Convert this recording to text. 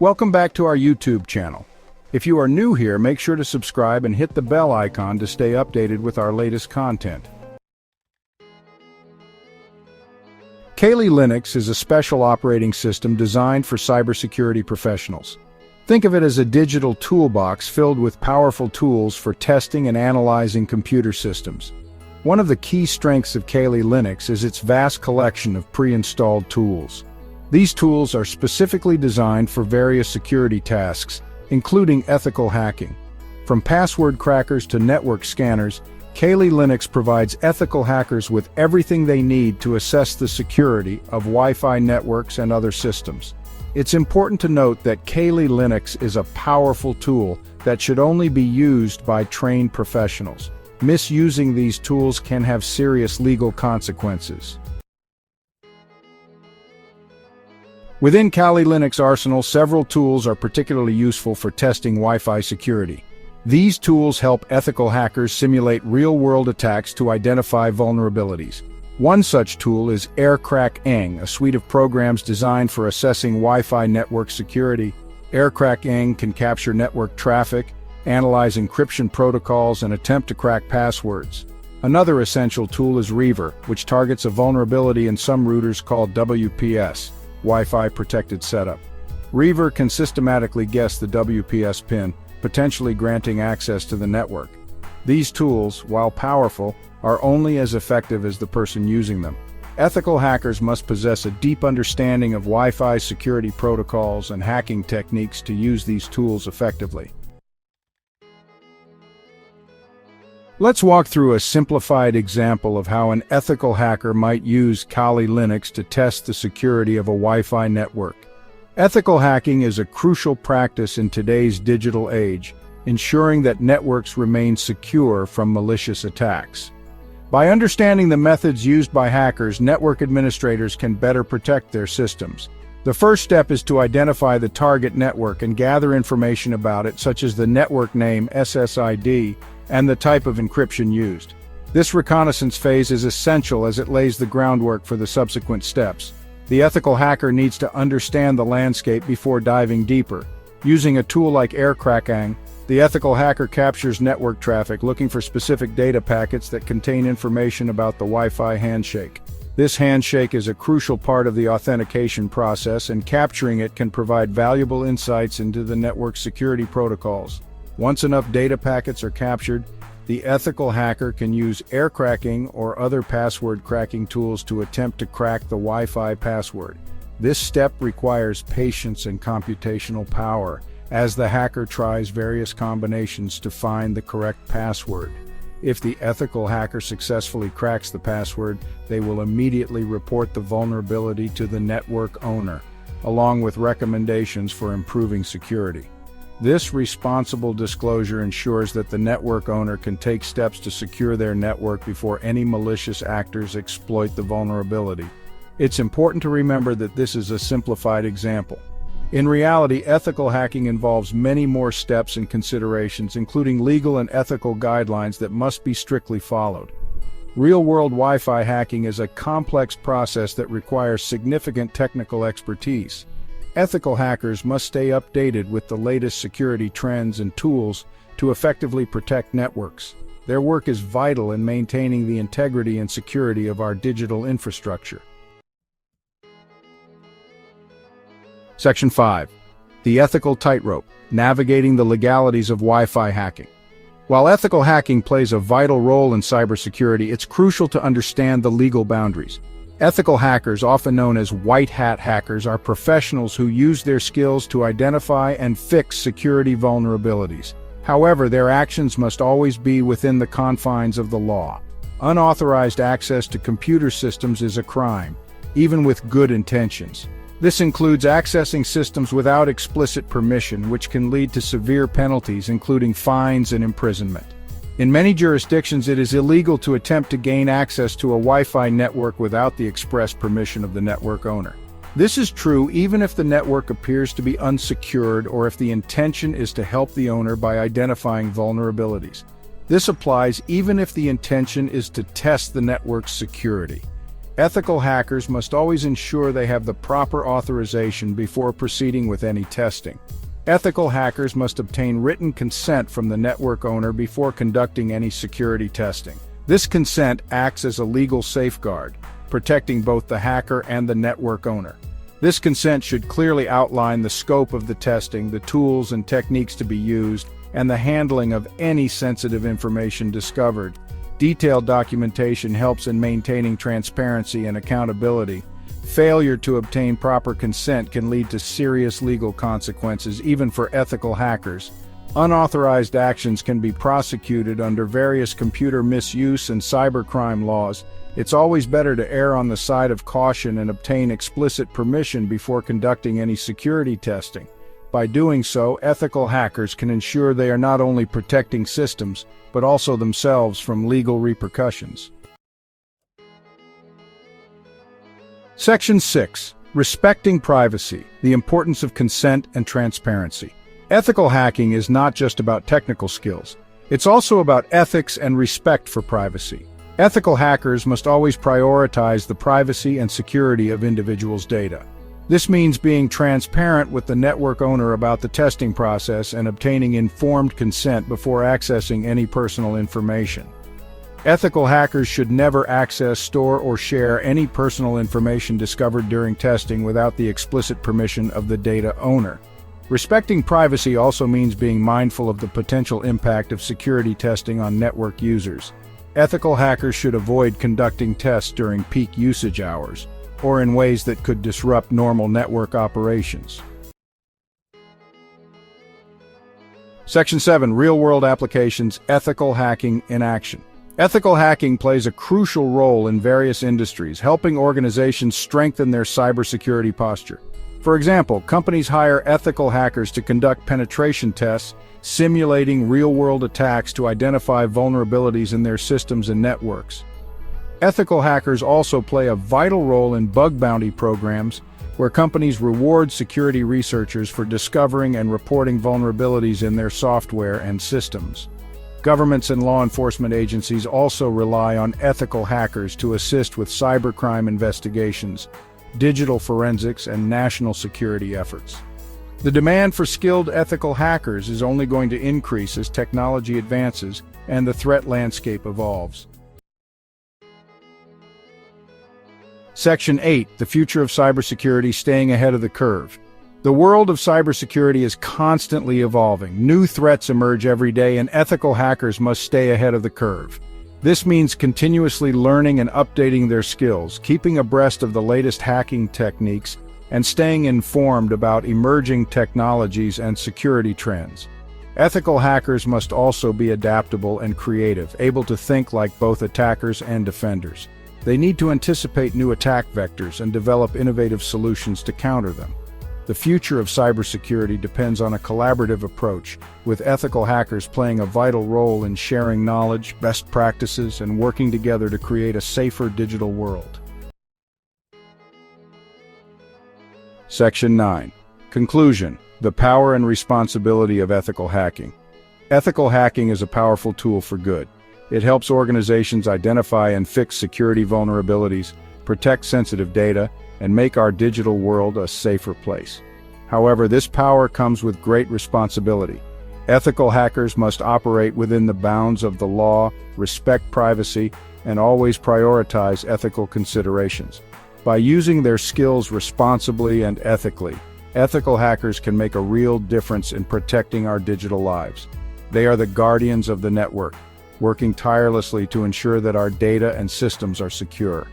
Welcome back to our YouTube channel. If you are new here, make sure to subscribe and hit the bell icon to stay updated with our latest content. Kali Linux is a special operating system designed for cybersecurity professionals. Think of it as a digital toolbox filled with powerful tools for testing and analyzing computer systems. One of the key strengths of Kali Linux is its vast collection of pre-installed tools. These tools are specifically designed for various security tasks, including ethical hacking. From password crackers to network scanners, Kali Linux provides ethical hackers with everything they need to assess the security of Wi-Fi networks and other systems. It's important to note that Kali Linux is a powerful tool that should only be used by trained professionals. Misusing these tools can have serious legal consequences. Within Kali Linux arsenal, several tools are particularly useful for testing Wi-Fi security. These tools help ethical hackers simulate real-world attacks to identify vulnerabilities. One such tool is Aircrack-ng, a suite of programs designed for assessing Wi-Fi network security. Aircrack-ng can capture network traffic, analyze encryption protocols, and attempt to crack passwords. Another essential tool is Reaver, which targets a vulnerability in some routers called WPS. Wi-Fi Protected Setup. Reaver can systematically guess the WPS pin, potentially granting access to the network. These tools, while powerful, are only as effective as the person using them. Ethical hackers must possess a deep understanding of Wi-Fi security protocols and hacking techniques to use these tools effectively. Let's walk through a simplified example of how an ethical hacker might use Kali Linux to test the security of a Wi-Fi network. Ethical hacking is a crucial practice in today's digital age, ensuring that networks remain secure from malicious attacks. By understanding the methods used by hackers, network administrators can better protect their systems. The first step is to identify the target network and gather information about it, such as the network name SSID, and the type of encryption used. This reconnaissance phase is essential as it lays the groundwork for the subsequent steps. The ethical hacker needs to understand the landscape before diving deeper. Using a tool like Aircrack-ng, the ethical hacker captures network traffic looking for specific data packets that contain information about the Wi-Fi handshake. This handshake is a crucial part of the authentication process, and capturing it can provide valuable insights into the network security protocols. Once enough data packets are captured, the ethical hacker can use Aircrack-ng or other password cracking tools to attempt to crack the Wi-Fi password. This step requires patience and computational power, as the hacker tries various combinations to find the correct password. If the ethical hacker successfully cracks the password, they will immediately report the vulnerability to the network owner, along with recommendations for improving security. This responsible disclosure ensures that the network owner can take steps to secure their network before any malicious actors exploit the vulnerability. It's important to remember that this is a simplified example. In reality, ethical hacking involves many more steps and considerations, including legal and ethical guidelines that must be strictly followed. Real-world Wi-Fi hacking is a complex process that requires significant technical expertise. Ethical hackers must stay updated with the latest security trends and tools to effectively protect networks. Their work is vital in maintaining the integrity and security of our digital infrastructure. Section 5. The Ethical Tightrope: Navigating the Legalities of Wi-Fi Hacking. While ethical hacking plays a vital role in cybersecurity, it's crucial to understand the legal boundaries. Ethical hackers, often known as white hat hackers, are professionals who use their skills to identify and fix security vulnerabilities. However, their actions must always be within the confines of the law. Unauthorized access to computer systems is a crime, even with good intentions. This includes accessing systems without explicit permission, which can lead to severe penalties, including fines and imprisonment. In many jurisdictions, it is illegal to attempt to gain access to a Wi-Fi network without the express permission of the network owner. This is true even if the network appears to be unsecured or if the intention is to help the owner by identifying vulnerabilities. This applies even if the intention is to test the network's security. Ethical hackers must always ensure they have the proper authorization before proceeding with any testing. Ethical hackers must obtain written consent from the network owner before conducting any security testing. This consent acts as a legal safeguard, protecting both the hacker and the network owner. This consent should clearly outline the scope of the testing, the tools and techniques to be used, and the handling of any sensitive information discovered. Detailed documentation helps in maintaining transparency and accountability. Failure to obtain proper consent can lead to serious legal consequences, even for ethical hackers. Unauthorized actions can be prosecuted under various computer misuse and cybercrime laws. It's always better to err on the side of caution and obtain explicit permission before conducting any security testing. By doing so, ethical hackers can ensure they are not only protecting systems, but also themselves from legal repercussions. Section 6. Respecting privacy, the importance of consent and transparency. Ethical hacking is not just about technical skills. It's also about ethics and respect for privacy. Ethical hackers must always prioritize the privacy and security of individuals' data. This means being transparent with the network owner about the testing process and obtaining informed consent before accessing any personal information. Ethical hackers should never access, store, or share any personal information discovered during testing without the explicit permission of the data owner. Respecting privacy also means being mindful of the potential impact of security testing on network users. Ethical hackers should avoid conducting tests during peak usage hours, or in ways that could disrupt normal network operations. Section 7. Real-world applications, ethical hacking in action. Ethical hacking plays a crucial role in various industries, helping organizations strengthen their cybersecurity posture. For example, companies hire ethical hackers to conduct penetration tests, simulating real-world attacks to identify vulnerabilities in their systems and networks. Ethical hackers also play a vital role in bug bounty programs, where companies reward security researchers for discovering and reporting vulnerabilities in their software and systems. Governments and law enforcement agencies also rely on ethical hackers to assist with cybercrime investigations, digital forensics, and national security efforts. The demand for skilled ethical hackers is only going to increase as technology advances and the threat landscape evolves. Section 8. The future of cybersecurity, staying ahead of the curve. The world of cybersecurity is constantly evolving. New threats emerge every day, and ethical hackers must stay ahead of the curve. This means continuously learning and updating their skills, keeping abreast of the latest hacking techniques, and staying informed about emerging technologies and security trends. Ethical hackers must also be adaptable and creative, able to think like both attackers and defenders. They need to anticipate new attack vectors and develop innovative solutions to counter them. The future of cybersecurity depends on a collaborative approach, with ethical hackers playing a vital role in sharing knowledge, best practices, and working together to create a safer digital world. Section 9. Conclusion. The power and responsibility of ethical hacking. Ethical hacking is a powerful tool for good. It helps organizations identify and fix security vulnerabilities, protect sensitive data, and make our digital world a safer place. However, this power comes with great responsibility. Ethical hackers must operate within the bounds of the law, respect privacy, and always prioritize ethical considerations. By using their skills responsibly and ethically, ethical hackers can make a real difference in protecting our digital lives. They are the guardians of the network, working tirelessly to ensure that our data and systems are secure.